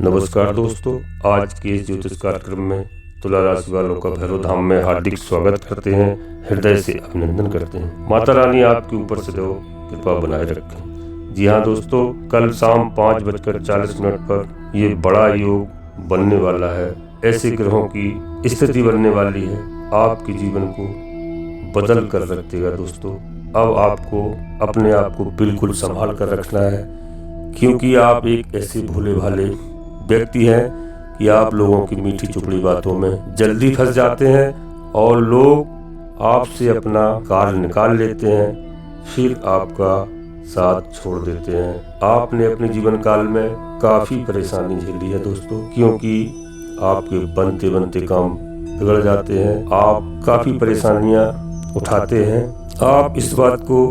नमस्कार दोस्तों, आज के इस ज्योतिष कार्यक्रम में तुला राशि वालों का भैरव धाम में हार्दिक स्वागत करते हैं, हृदय से अभिनंदन करते हैं। माता रानी आपके ऊपर सदैव कृपा बनाए रखें। जी हाँ दोस्तों, कल शाम 5:40 पर ये बड़ा योग बनने वाला है। ऐसे ग्रहों की स्थिति बनने वाली है, आपके जीवन को बदल कर रख देगा। दोस्तों, अब आपको अपने आप को बिल्कुल संभाल कर रखना है, क्योंकि आप एक ऐसे भोले भाले व्यक्ति हैं कि आप लोगों की मीठी चुपड़ी बातों में जल्दी फंस जाते हैं और लोग आपसे अपना कार्य निकाल लेते हैं, फिर आपका साथ छोड़ देते हैं। आपने अपने जीवन काल में काफी परेशानी झेली है दोस्तों, क्योंकि आपके बनते बनते काम बिगड़ जाते हैं। आप काफी परेशानियां उठाते हैं। आप इस बात को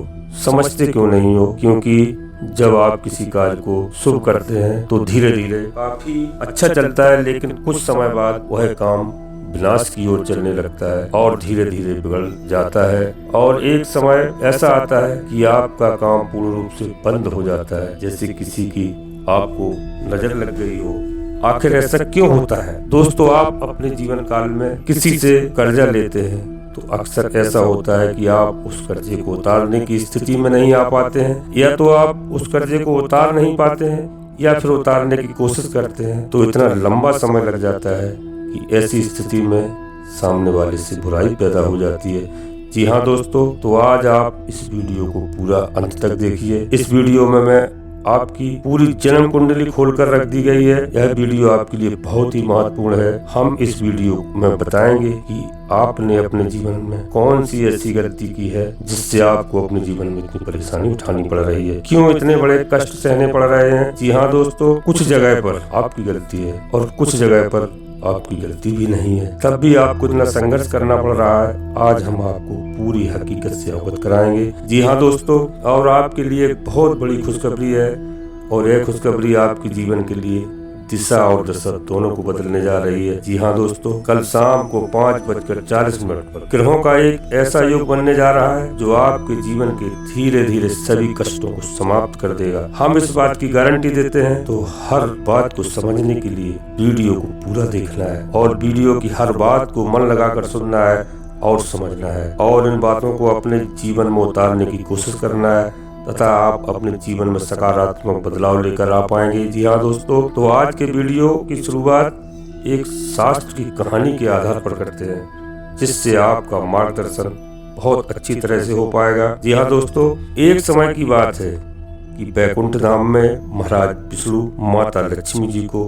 समझते क्यों नहीं हो? क्योंकि जब आप किसी कार्य को शुभ करते हैं तो धीरे धीरे काफी अच्छा चलता है, लेकिन कुछ समय बाद वह काम विनाश की ओर चलने लगता है और धीरे धीरे बिगड़ जाता है। और एक समय ऐसा आता है कि आपका काम पूर्ण रूप से बंद हो जाता है, जैसे किसी की आपको नजर लग गई हो। आखिर ऐसा क्यों होता है? दोस्तों, आप अपने जीवन काल में किसी से कर्जा लेते हैं तो अक्सर ऐसा होता है कि आप उस कर्जे को उतारने की स्थिति में नहीं आ पाते हैं, या तो आप उस कर्जे को उतार नहीं पाते हैं या फिर उतारने की कोशिश करते हैं तो इतना लंबा समय लग जाता है कि ऐसी स्थिति में सामने वाले से बुराई पैदा हो जाती है। जी हाँ दोस्तों, तो आज आप इस वीडियो को पूरा अंत तक देखिए। इस वीडियो में मैं आपकी पूरी जन्म कुंडली खोलकर रख दी गई है। यह वीडियो आपके लिए बहुत ही महत्वपूर्ण है। हम इस वीडियो में बताएंगे कि आपने अपने जीवन में कौन सी ऐसी गलती की है जिससे आपको अपने जीवन में इतनी परेशानी उठानी पड़ रही है, क्यों इतने बड़े कष्ट सहने पड़ रहे हैं। जी हाँ दोस्तों, कुछ जगह पर आपकी गलती है और कुछ जगह पर आपकी गलती भी नहीं है, तब भी आपको इतना संघर्ष करना पड़ रहा है। आज हम आपको पूरी हकीकत से अवगत कराएंगे। जी हाँ दोस्तों, और आपके लिए एक बहुत बड़ी खुशखबरी है, और यह खुशखबरी आपके जीवन के लिए दिशा और दशा दोनों को बदलने जा रही है। जी हाँ दोस्तों, कल शाम को 5:40 पर ग्रहों का एक ऐसा योग बनने जा रहा है जो आपके जीवन के धीरे धीरे सभी कष्टों को समाप्त कर देगा। हम इस बात की गारंटी देते हैं। तो हर बात को समझने के लिए वीडियो को पूरा देखना है और वीडियो की हर बात को मन लगाकर सुनना है और समझना है, और इन बातों को अपने जीवन में उतारने की कोशिश करना है, तथा आप अपने जीवन में सकारात्मक बदलाव लेकर आ पाएंगे। जी हाँ दोस्तों, तो आज के वीडियो की शुरुआत एक शास्त्र की कहानी के आधार पर करते हैं, जिससे आपका मार्गदर्शन बहुत अच्छी तरह से हो पाएगा। जी हाँ दोस्तों, एक समय की बात है कि बैकुंठ धाम में महाराज विष्णु माता लक्ष्मी जी को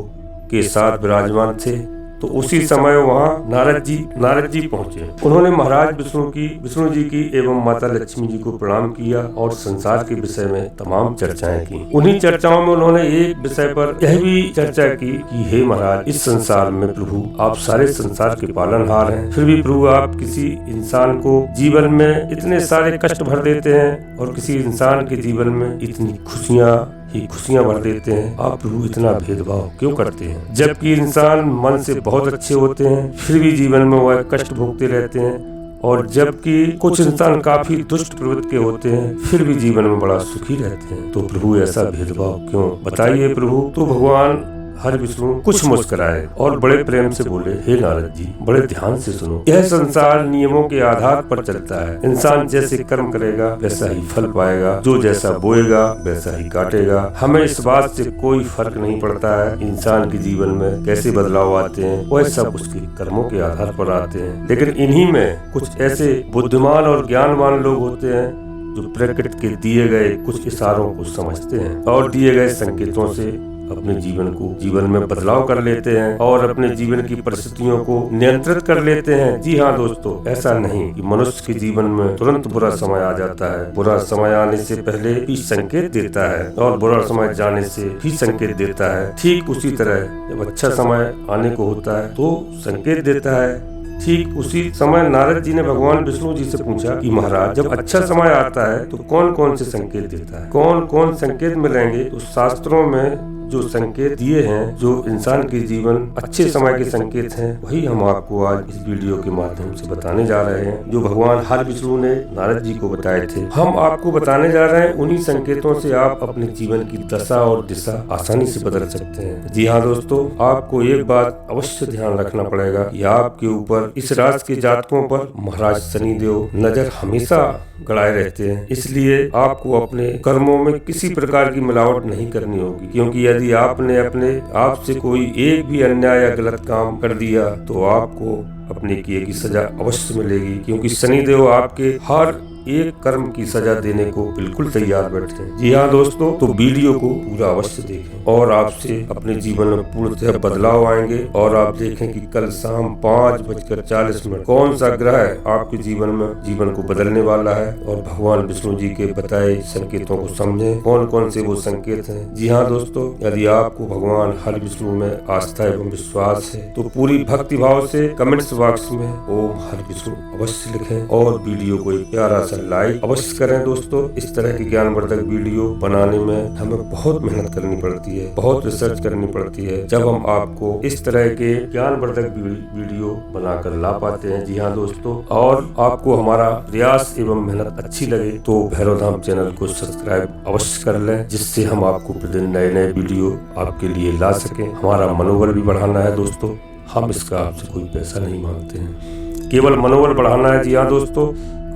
के साथ विराजमान थे। तो उसी समय वहाँ नारद जी पहुँचे। उन्होंने महाराज विष्णु जी की एवं माता लक्ष्मी जी को प्रणाम किया और संसार के विषय में तमाम चर्चाएं की। उन्हीं चर्चाओं में उन्होंने एक विषय पर यह भी चर्चा की कि हे महाराज, इस संसार में प्रभु आप सारे संसार के पालनहार हैं, फिर भी प्रभु आप किसी इंसान को जीवन में इतने सारे कष्ट भर देते हैं और किसी इंसान के जीवन में इतनी खुशियां भर देते हैं। आप प्रभु इतना भेदभाव क्यों करते हैं? जबकि इंसान मन से बहुत अच्छे होते हैं, फिर भी जीवन में वह कष्ट भोगते रहते हैं, और जबकि कुछ इंसान काफी दुष्ट प्रवृत्ति के होते हैं, फिर भी जीवन में बड़ा सुखी रहते हैं। तो प्रभु ऐसा भेदभाव क्यों? बताइए प्रभु। तो भगवान हर विष्णु कुछ मुस्कुराए और बड़े प्रेम से बोले, हे नारद जी, बड़े ध्यान से सुनो। यह संसार नियमों के आधार पर चलता है। इंसान जैसे कर्म करेगा वैसा ही फल पाएगा, जो जैसा बोएगा वैसा ही काटेगा। हमें इस बात से कोई फर्क नहीं पड़ता है इंसान के जीवन में कैसे बदलाव आते हैं, वह सब उसके कर्मों के आधार पर आते हैं। लेकिन इन्हीं में कुछ ऐसे बुद्धिमान और ज्ञानवान लोग होते हैं जो प्रकृति के दिए गए कुछ इशारों को समझते हैं और दिए गए संकेतों से अपने जीवन में बदलाव कर लेते हैं और अपने जीवन की परिस्थितियों को नियंत्रित कर लेते हैं। जी हाँ दोस्तों, ऐसा नहीं कि मनुष्य के जीवन में तुरंत बुरा समय आ जाता है। बुरा समय आने से पहले भी संकेत देता है और बुरा समय जाने से भी संकेत देता है। ठीक उसी तरह जब अच्छा समय आने को होता है तो संकेत देता है। ठीक उसी समय नारद जी ने भगवान विष्णु जी से पूछा कि महाराज, जब अच्छा समय आता है तो कौन कौन से संकेत देता है, कौन कौन संकेत मिलेंगे? तो शास्त्रों में जो संकेत दिए हैं, जो इंसान के जीवन अच्छे समय के संकेत हैं, वही हम आपको आज इस वीडियो के माध्यम से बताने जा रहे हैं, जो भगवान हर विष्णु ने नारद जी को बताए थे। हम आपको बताने जा रहे हैं उन्हीं संकेतों से आप अपने जीवन की दशा और दिशा आसानी से बदल सकते हैं। जी हाँ दोस्तों, आपको एक बात अवश्य ध्यान रखना पड़ेगा कि आपके ऊपर, इस राशि के जातकों पर महाराज शनिदेव नजर हमेशा गड़ाए रहते हैं। इसलिए आपको अपने कर्मों में किसी प्रकार की मिलावट नहीं करनी होगी, क्योंकि यदि आपने अपने आप से कोई एक भी अन्याय या गलत काम कर दिया तो आपको अपने किए की सजा अवश्य मिलेगी, क्योंकि शनिदेव आपके हर एक कर्म की सजा देने को बिल्कुल तैयार बैठे हैं। जी हाँ दोस्तों, तो वीडियो को पूरा अवश्य देखें और आपसे अपने जीवन में पूर्णतः बदलाव आएंगे और आप देखें कि कल शाम 5:40 कौन सा ग्रह आपके जीवन को बदलने वाला है। और भगवान विष्णु जी के बताए संकेतों को समझें, कौन कौन से वो संकेत हैं। जी हाँ दोस्तों, यदि आपको भगवान हर विष्णु में आस्था एवं विश्वास है तो पूरी भक्ति भाव से कमेंट्स बॉक्स में ओम हर विष्णु अवश्य लिखें और वीडियो को एक प्यारा लाइक अवश्य करें। दोस्तों, इस तरह की ज्ञानवर्धक वीडियो बनाने में हमें बहुत मेहनत करनी पड़ती है, बहुत रिसर्च करनी पड़ती है, जब हम आपको इस तरह के ज्ञानवर्धक वीडियो बनाकर ला पाते हैं। जी हाँ दोस्तों, और आपको हमारा प्रयास एवं मेहनत अच्छी लगे तो भैरव धाम चैनल को सब्सक्राइब अवश्य कर लें, जिससे हम आपको प्रतिदिन नए नए वीडियो आपके लिए ला सकें। हमारा मनोबल भी बढ़ाना है दोस्तों, हम इसका आपसे कोई पैसा नहीं मांगते हैं, केवल मनोबल बढ़ाना है। जी हाँ दोस्तों,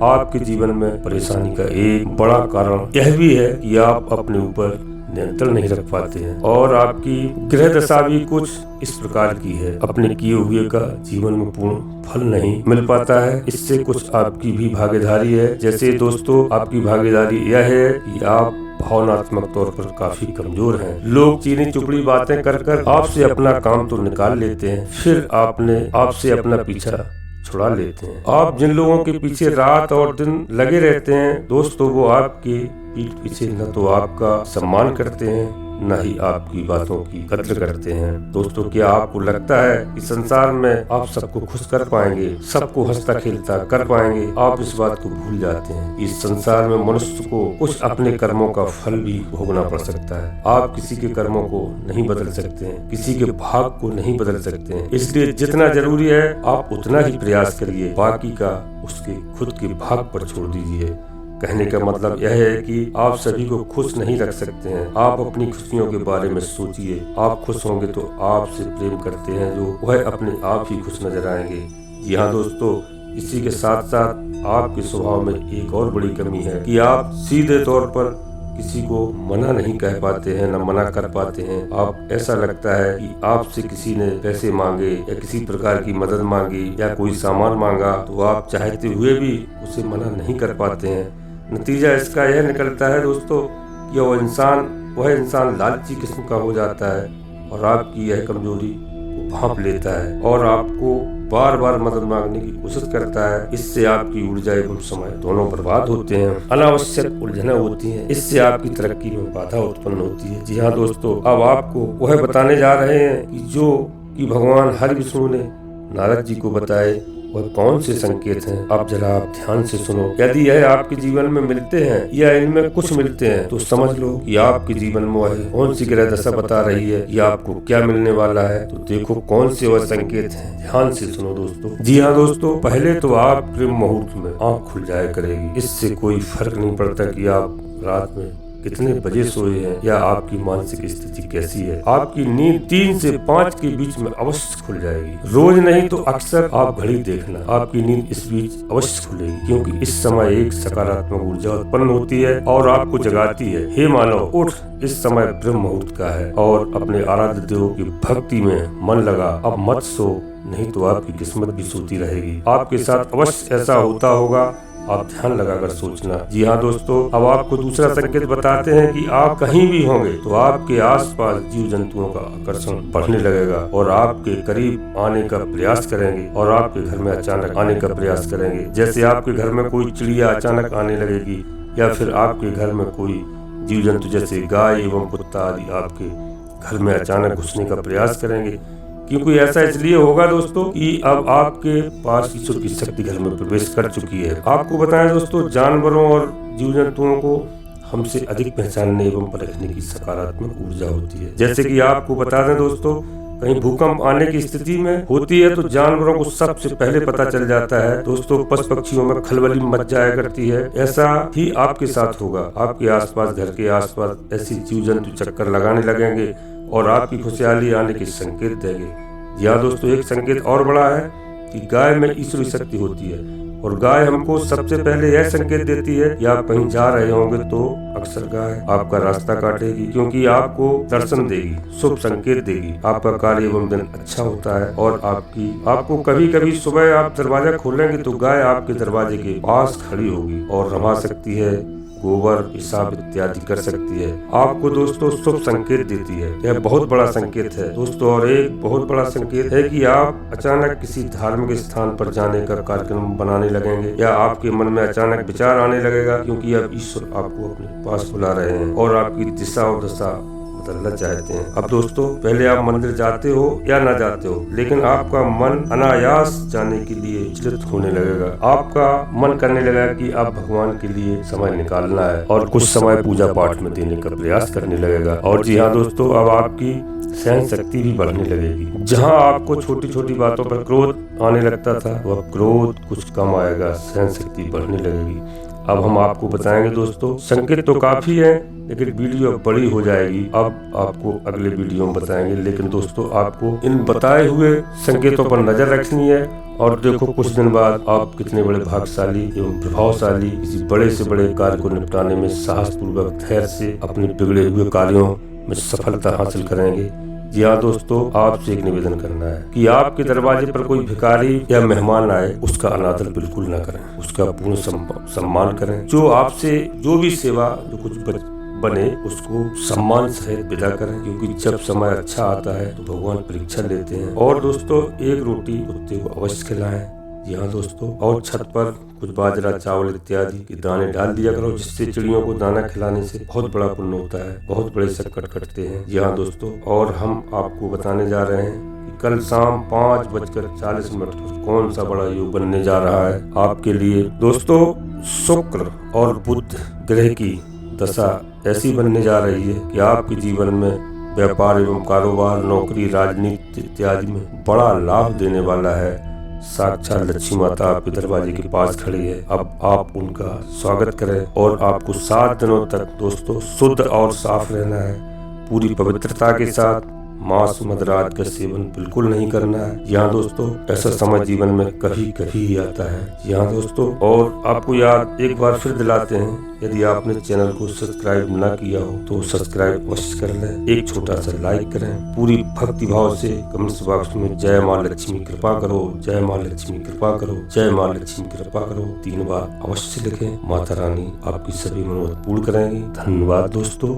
आपके जीवन में परेशानी का एक बड़ा कारण यह भी है कि आप अपने ऊपर नियंत्रण नहीं रख पाते हैं और आपकी ग्रह दशा भी कुछ इस प्रकार की है, अपने किए हुए का जीवन में पूर्ण फल नहीं मिल पाता है। इससे कुछ आपकी भी भागीदारी है। जैसे दोस्तों, आपकी भागीदारी यह है कि आप भावनात्मक तौर पर काफी कमजोर हैं। लोग चीनी चुपड़ी बातें कर कर आपसे अपना काम तो निकाल लेते हैं, फिर आपसे अपना पीछा छुड़ा लेते हैं। आप जिन लोगों के पीछे रात और दिन लगे रहते हैं दोस्तों, वो आपके पीठ पीछे न तो आपका सम्मान करते हैं, न ही आपकी बातों की कद्र करते हैं। दोस्तों, क्या आपको लगता है कि संसार में आप सबको खुश कर पाएंगे, सबको हंसता खेलता कर पाएंगे? आप इस बात को भूल जाते हैं। इस संसार में मनुष्य को कुछ अपने कर्मों का फल भी भोगना पड़ सकता है। आप किसी के कर्मों को नहीं बदल सकते हैं, किसी के भाग को नहीं बदल सकते हैं। इसलिए जितना जरूरी है आप उतना ही प्रयास करिए, बाकी का उसके खुद के भाग पर छोड़ दीजिए। कहने का मतलब यह है कि आप सभी को खुश नहीं रख सकते हैं। आप अपनी खुशियों के बारे में सोचिए। आप खुश होंगे तो आपसे प्रेम करते हैं जो वह अपने आप ही खुश नजर आएंगे। जी हाँ दोस्तों, इसी के साथ साथ आपके स्वभाव में एक और बड़ी कमी है कि आप सीधे तौर पर किसी को मना नहीं कह पाते हैं, न मना कर पाते हैं। आप ऐसा लगता है कि आपसे किसी ने पैसे मांगे या किसी प्रकार की मदद मांगी या कोई सामान मांगा तो आप चाहते हुए भी उसे मना नहीं कर पाते हैं। नतीजा इसका यह निकलता है दोस्तों कि वह इंसान लालची किस्म का हो जाता है और आपकी यह कमजोरी को भांप लेता है और आपको बार बार मदद मांगने की कोशिश करता है। इससे आपकी ऊर्जा एवं समय दोनों बर्बाद होते हैं, अनावश्यक उलझनें होती हैं। इससे आपकी तरक्की में बाधा उत्पन्न होती है। जी हाँ दोस्तों, अब आपको वह बताने जा रहे हैं कि भगवान हर विष्णु ने नारद जी को बताए वह कौन से संकेत हैं। अब जरा आप ध्यान से सुनो। यदि यह आपके जीवन में मिलते हैं या इनमें कुछ मिलते हैं तो समझ लो कि आपके जीवन में वह कौन सी ग्रह दशा बता रही है या आपको क्या मिलने वाला है। तो देखो कौन से वह संकेत हैं, ध्यान से सुनो दोस्तों। जी हाँ दोस्तों, पहले तो आप ब्रह्म मुहूर्त में आँख खुल जाया करेगी। इससे कोई फर्क नहीं पड़ता कि आप रात में कितने बजे सोए हैं या आपकी मानसिक स्थिति कैसी है। आपकी नींद 3 से 5 के बीच में अवश्य खुल जाएगी। रोज नहीं तो अक्सर आप घड़ी देखना, आपकी नींद इस बीच अवश्य खुलेगी, क्योंकि इस समय एक सकारात्मक ऊर्जा उत्पन्न होती है और आपको जगाती है। हे मानव उठ, इस समय ब्रह्म मुहूर्त का है और अपने आराध्य देव की भक्ति में मन लगा। अब मत सो, नहीं तो आपकी किस्मत भी सोती रहेगी। आपके साथ अवश्य ऐसा होता होगा, आप ध्यान लगाकर सोचना। जी हाँ दोस्तों, अब आपको दूसरा संकेत बताते हैं कि आप कहीं भी होंगे तो आपके आसपास जीव जंतुओं का आकर्षण बढ़ने लगेगा और आपके करीब आने का प्रयास करेंगे और आपके घर में अचानक आने का प्रयास करेंगे। जैसे आपके घर में कोई चिड़िया अचानक आने लगेगी या फिर आपके घर में कोई जीव जंतु जैसे गाय एवं कुत्ता आदि आपके घर में अचानक घुसने का प्रयास करेंगे। क्योंकि ऐसा इसलिए होगा दोस्तों कि अब आपके पास ईश्वर की शक्ति घर में प्रवेश कर चुकी है। आपको बताएं दोस्तों, जानवरों और जीव जंतुओं को हमसे अधिक पहचानने एवं परखने की सकारात्मक ऊर्जा होती है। जैसे कि आपको बता दें दोस्तों, कहीं भूकंप आने की स्थिति में होती है तो जानवरों को सबसे पहले पता चल जाता है दोस्तों, पशु पक्षियों में खलबली मच जाया करती है। ऐसा ही आपके साथ होगा। आपके आसपास, घर के आसपास ऐसी जीव जंतु चक्कर लगाने लगेंगे और आपकी खुशहाली आने के संकेत देंगे। जी हाँ दोस्तों, एक संकेत और बड़ा है कि गाय में ईश्वरी शक्ति होती है और गाय हमको सबसे पहले यह संकेत देती है कि आप कहीं जा रहे होंगे तो अक्सर गाय आपका रास्ता काटेगी, क्योंकि आपको दर्शन देगी, शुभ संकेत देगी। आपका कार्य एवं दिन अच्छा होता है और आपको कभी कभी सुबह आप दरवाजा खोलेंगे तो गाय आपके दरवाजे के पास खड़ी होगी और रमा सकती है, गोबर, पेशाब इत्यादि कर सकती है। आपको दोस्तों शुभ संकेत देती है। यह बहुत बड़ा संकेत है दोस्तों। और एक बहुत बड़ा संकेत है कि आप अचानक किसी धार्मिक स्थान पर जाने का कार्यक्रम बनाने लगेंगे या आपके मन में अचानक विचार आने लगेगा, क्योंकि अब ईश्वर आपको अपने पास बुला रहे हैं और आपकी दिशा और दशा बदलना चाहते हैं। अब दोस्तों, पहले आप मंदिर जाते हो या ना जाते हो, लेकिन आपका मन अनायास जाने के लिए विचलित होने लगेगा। आपका मन करने लगेगा कि आप भगवान के लिए समय निकालना है और कुछ समय पूजा पाठ में देने का प्रयास करने लगेगा। और जी हाँ दोस्तों, अब आपकी सहन शक्ति भी बढ़ने लगेगी। जहाँ आपको छोटी छोटी बातों पर क्रोध आने लगता था, वह क्रोध कुछ कम आएगा, सहन शक्ति बढ़ने लगेगी। अब हम आपको बताएंगे दोस्तों, संकेत तो काफी है लेकिन वीडियो बड़ी हो जाएगी। अब आपको अगले वीडियो में बताएंगे, लेकिन दोस्तों आपको इन बताए हुए संकेतों पर नजर रखनी है। और देखो, कुछ दिन बाद आप कितने बड़े भाग्यशाली एवं प्रभावशाली किसी बड़े से बड़े कार्य को निपटाने में साहस पूर्वक धैर्य से अपने बिगड़े हुए कार्यों में सफलता हासिल करेंगे। जी हाँ दोस्तों, आपसे एक निवेदन करना है कि आपके दरवाजे पर कोई भिखारी या मेहमान आए, उसका अनादर बिल्कुल ना करें, उसका पूर्ण सम्मान करें। जो आपसे जो भी सेवा जो कुछ बने उसको सम्मान सहित विदा करें, क्योंकि जब समय अच्छा आता है तो भगवान परीक्षा लेते हैं। और दोस्तों, एक रोटी कुत्ते को अवश्य खिलाएं। जी हाँ दोस्तों, और छत पर कुछ बाजरा, चावल इत्यादि के दाने डाल दिया करो, जिससे चिड़ियों को दाना खिलाने से बहुत बड़ा पुण्य होता है, बहुत बड़े संकट कटते हैं। जी हाँ दोस्तों, और हम आपको बताने जा रहे हैं कि कल शाम 5:40 पर कौन सा बड़ा योग बनने जा रहा है आपके लिए। दोस्तों, शुक्र और बुध ग्रह की दशा ऐसी बनने जा रही है कि आपके जीवन में व्यापार एवं कारोबार, नौकरी, राजनीति इत्यादि में बड़ा लाभ देने वाला है। साक्षात लक्ष्मी माता आपके दरवाजे के पास खड़ी है। अब आप उनका स्वागत करें और आपको 7 दिनों तक दोस्तों शुद्ध और साफ रहना है, पूरी पवित्रता के साथ। मांस मदिराज का सेवन बिल्कुल नहीं करना है। यहाँ दोस्तों, ऐसा समय जीवन में कभी कभी ही आता है। यहाँ दोस्तों, और आपको याद एक बार फिर दिलाते हैं, यदि आपने चैनल को सब्सक्राइब ना किया हो तो सब्सक्राइब अवश्य कर लें, एक छोटा सा लाइक करें, पूरी भक्ति भाव से कमेंट्स बॉक्स में जय माँ लक्ष्मी कृपा करो, जय माँ लक्ष्मी कृपा करो, जय माँ लक्ष्मी कृपा करो 3 बार अवश्य लिखें। माता रानी आपकी सभी मनोरथ पूर्ण करेंगी। धन्यवाद दोस्तों।